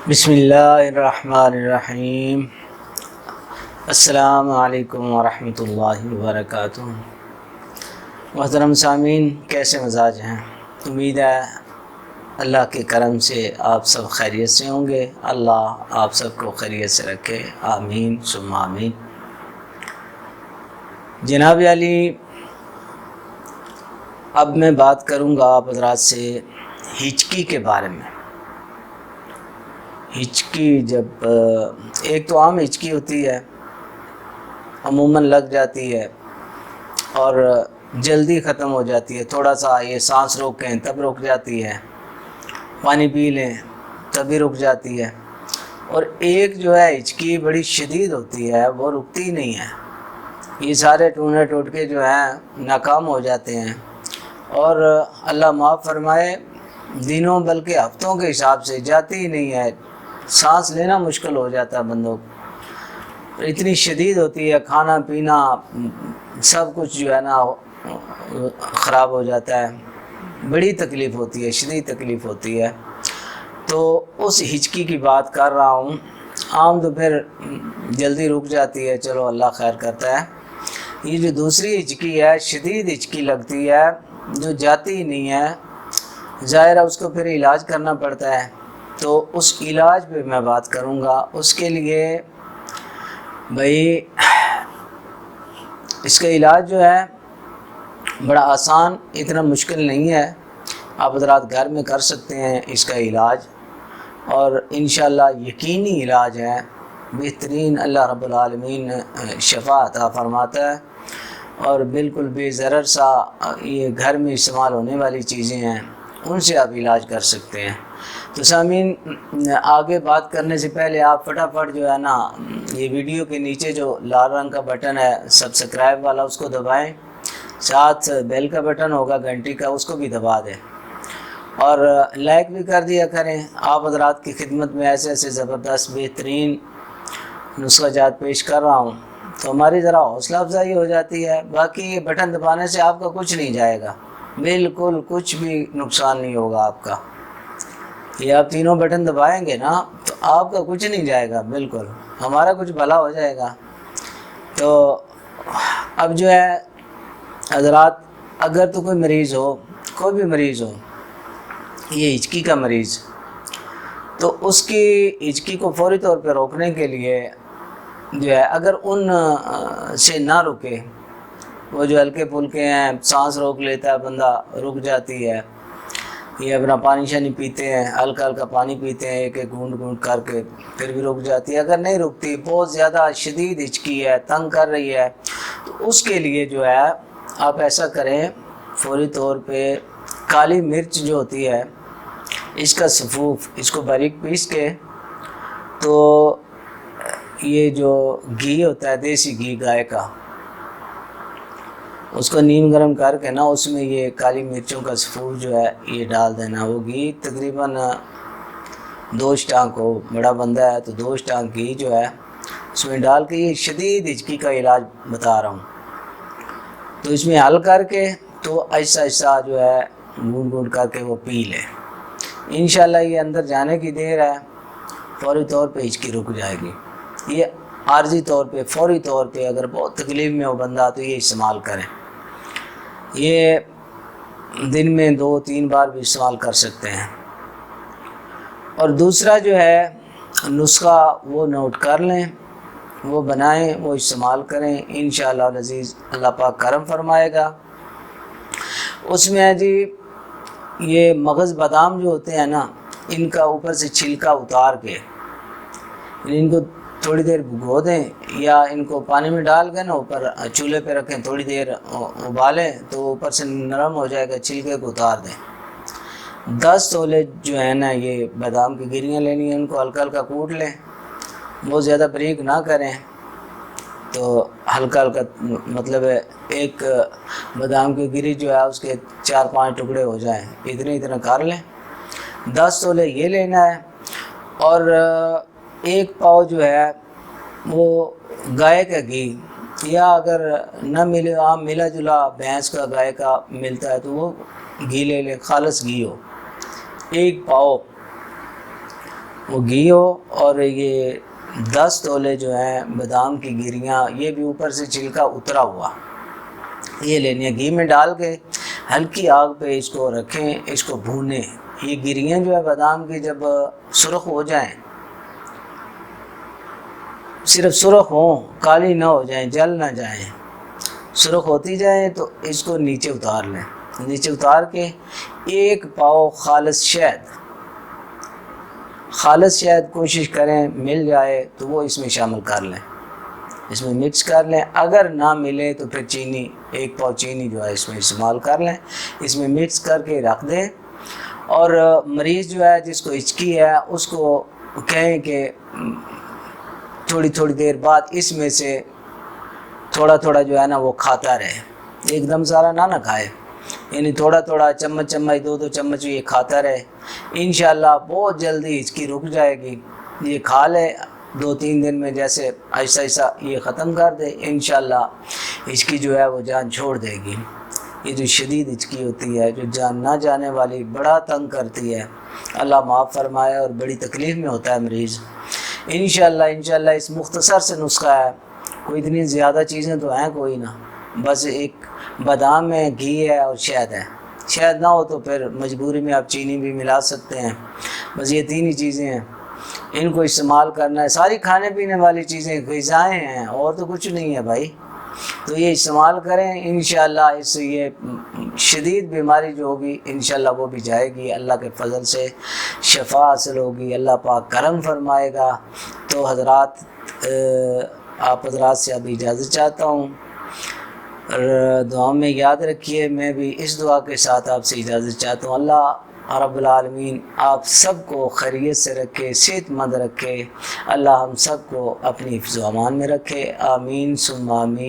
بسم اللہ الرحمن الرحیم۔ السلام علیکم ورحمۃ اللہ وبرکاتہ۔ محترم سامعین، کیسے مزاج ہیں؟ امید ہے اللہ کے کرم سے آپ سب خیریت سے ہوں گے۔ اللہ آپ سب کو خیریت سے رکھے، آمین ثم آمین۔ جناب علی، اب میں بات کروں گا آپ حضرات سے ہچکی کے بارے میں۔ ہچکی جب ایک تو عام ہچکی ہوتی ہے، عموماً لگ جاتی ہے اور جلدی ختم ہو جاتی ہے، تھوڑا سا یہ سانس روکیں تب رک جاتی ہے، پانی پی لیں تبھی رک جاتی ہے۔ اور ایک جو ہے ہچکی بڑی شدید ہوتی ہے، وہ رکتی نہیں ہے، یہ سارے ٹونے ٹوٹکے جو ہیں ناکام ہو جاتے ہیں، اور اللہ معاف فرمائے دنوں بلکہ ہفتوں کے حساب سے جاتی ہی نہیں ہے، سانس لینا مشکل ہو جاتا ہے بندوں کو، اتنی شدید ہوتی ہے، کھانا پینا سب کچھ جو ہے نا خراب ہو جاتا ہے، بڑی تکلیف ہوتی ہے، شدید تکلیف ہوتی ہے۔ تو اس ہچکی کی بات کر رہا ہوں، عام تو پھر جلدی رک جاتی ہے، چلو اللہ خیر کرتا ہے۔ یہ جو دوسری ہچکی ہے، شدید ہچکی لگتی ہے جو جاتی ہی نہیں ہے، ظاہر ہے اس کو پھر علاج کرنا پڑتا ہے، تو اس علاج پہ میں بات کروں گا۔ اس کے لیے بھائی اس کا علاج جو ہے بڑا آسان، اتنا مشکل نہیں ہے، آپ حضرات گھر میں کر سکتے ہیں اس کا علاج، اور انشاءاللہ یقینی علاج ہے، بہترین، اللہ رب العالمین شفا عطا فرماتا ہے، اور بالکل بے ضرر سا یہ گھر میں استعمال ہونے والی چیزیں ہیں، ان سے آپ علاج کر سکتے ہیں۔ تو سامعین، آگے بات کرنے سے پہلے آپ فٹافٹ جو ہے نا یہ ویڈیو کے نیچے جو لال رنگ کا بٹن ہے سبسکرائب والا، اس کو دبائیں، ساتھ بیل کا بٹن ہوگا گھنٹی کا، اس کو بھی دبا دیں، اور لائک بھی کر دیا کریں۔ آپ حضرات کی خدمت میں ایسے ایسے زبردست بہترین نسخہ جات پیش کر رہا ہوں تو ہماری ذرا حوصلہ افزائی ہو جاتی ہے۔ باقی یہ بٹن دبانے سے آپ کا کچھ نہیں جائے گا، بالکل کچھ بھی نقصان نہیں ہوگا آپ کا، یہ آپ تینوں بٹن دبائیں گے نا تو آپ کا کچھ نہیں جائے گا، بالکل ہمارا کچھ بھلا ہو جائے گا۔ تو اب جو ہے حضرات، اگر تو کوئی مریض ہو، کوئی بھی مریض ہو، یہ ہچکی کا مریض، تو اس کی ہچکی کو فوری طور پہ روکنے کے لیے جو ہے، اگر ان سے نہ رکے، وہ جو ہلکے پھلکے ہیں، سانس روک لیتا ہے بندہ، رک جاتی ہے، یہ اپنا پانی شانی پیتے ہیں، ہلکا ہلکا پانی پیتے ہیں ایک ایک گھونٹ گھونٹ کر کے، پھر بھی رک جاتی ہے۔ اگر نہیں رکتی، بہت زیادہ شدید ہچکی ہے، تنگ کر رہی ہے، تو اس کے لیے جو ہے آپ ایسا کریں، فوری طور پہ کالی مرچ جو ہوتی ہے اس کا سفوف، اس کو باریک پیس کے، تو یہ جو گھی ہوتا ہے دیسی گھی گائے کا، اس کو نیم گرم کر کے نا اس میں یہ کالی مرچوں کا سفوف جو ہے یہ ڈال دینا۔ وہ گھی تقریباً 2 اسٹانک ہو، بڑا بندہ ہے تو 2 اسٹانک گھی جو ہے اس میں ڈال کے، یہ شدید ہچکی کا علاج بتا رہا ہوں، تو اس میں حل کر کے تو ایسا ایسا جو ہے گھونٹ گھونٹ کر کے وہ پی لے، انشاءاللہ یہ اندر جانے کی دیر ہے، فوری طور پہ ہچکی رک جائے گی۔ یہ عارضی طور پہ، فوری طور پہ اگر بہت تکلیف میں ہو بندہ تو یہ استعمال کریں، یہ دن میں 2-3 بار بھی استعمال کر سکتے ہیں۔ اور دوسرا جو ہے نسخہ، وہ نوٹ کر لیں، وہ بنائیں، وہ استعمال کریں، انشاءاللہ العزیز اللہ پاک کرم فرمائے گا۔ اس میں ہے جی، یہ مغز بادام جو ہوتے ہیں نا، ان کا اوپر سے چھلکا اتار کے ان کو تھوڑی دیر بھگو دیں، یا ان کو پانی میں ڈال کے نا اوپر چولہے پہ رکھیں، تھوڑی دیر ابالیں تو اوپر سے نرم ہو جائے گا، چھلکے کو اتار دیں۔ 10 تولے جو ہے نا یہ بادام کی گریاں لینی ہیں، ان کو ہلکا ہلکا کوٹ لیں، بہت زیادہ باریک نہ کریں، تو ہلکا ہلکا، مطلب ایک بادام کی گری جو ہے اس کے 4-5 ٹکڑے ہو جائیں، اتنا کر لیں۔ 10 تولے یہ لینا ہے، اور 1 پاؤ جو ہے وہ گائے کا گھی، یا اگر نہ ملے، عام ملا جلا بھینس کا گائے کا ملتا ہے تو وہ گھی لے لیں، خالص گھی ہو، 1 پاؤ وہ گھی ہو، اور یہ 10 تولے جو ہیں بادام کی گریاں، یہ بھی اوپر سے چھلکا اترا ہوا، یہ لینی ہے۔ گھی میں ڈال کے ہلکی آگ پہ اس کو رکھیں، اس کو بھونیں۔ یہ گریاں جو ہے بادام کی جب سرخ ہو جائیں، صرف سرخ ہوں، کالی نہ ہو جائیں، جل نہ جائیں، سرخ ہوتی جائیں، تو اس کو نیچے اتار لیں۔ نیچے اتار کے 1 پاؤ خالص شہد کوشش کریں مل جائے تو وہ اس میں شامل کر لیں، اس میں مکس کر لیں۔ اگر نہ ملے تو پھر چینی، 1 پاؤ چینی جو ہے اس میں استعمال کر لیں، اس میں مکس کر کے رکھ دیں۔ اور مریض جو ہے جس کو ہچکی ہے اس کو کہیں کہ تھوڑی تھوڑی دیر بعد اس میں سے تھوڑا تھوڑا جو ہے نا وہ کھاتا رہے، ایک دم سارا نہ کھائے، یعنی تھوڑا تھوڑا چمچ 2 چمچ یہ کھاتا رہے۔ انشاءاللہ بہت جلدی ہچکی رک جائے گی۔ یہ کھا لے 2-3 دن میں، جیسے ایسا ایسا یہ ختم کر دے، انشاءاللہ ہچکی جو ہے وہ جان چھوڑ دے گی۔ یہ جو شدید ہچکی ہوتی ہے، جو جان نہ جانے والی، بڑا تنگ کرتی ہے، اللہ معاف فرمائے، اور بڑی تکلیف میں ہوتا ہے مریض۔ انشاءاللہ اس مختصر سے نسخہ ہے، کوئی اتنی زیادہ چیزیں تو ہیں کوئی نہ، بس ایک بادام ہے، گھی ہے اور شہد ہے۔ شہد نہ ہو تو پھر مجبوری میں آپ چینی بھی ملا سکتے ہیں، بس یہ 3 ہی چیزیں ہیں، ان کو استعمال کرنا ہے۔ ساری کھانے پینے والی چیزیں غذائیں ہیں، اور تو کچھ نہیں ہے بھائی، تو یہ استعمال کریں۔ انشاءاللہ اس سے یہ شدید بیماری جو ہوگی انشاءاللہ وہ بھی جائے گی، اللہ کے فضل سے شفا حاصل ہوگی، اللہ پاک کرم فرمائے گا۔ تو حضرات، آپ حضرات سے ابھی اجازت چاہتا ہوں، اور دعاؤں میں یاد رکھیے، میں بھی اس دعا کے ساتھ آپ سے اجازت چاہتا ہوں۔ اللہ رب العالمین آپ سب کو خیریت سے رکھے، صحت مند رکھے، اللہ ہم سب کو اپنی حفظ و امان میں رکھے، آمین ثم آمین۔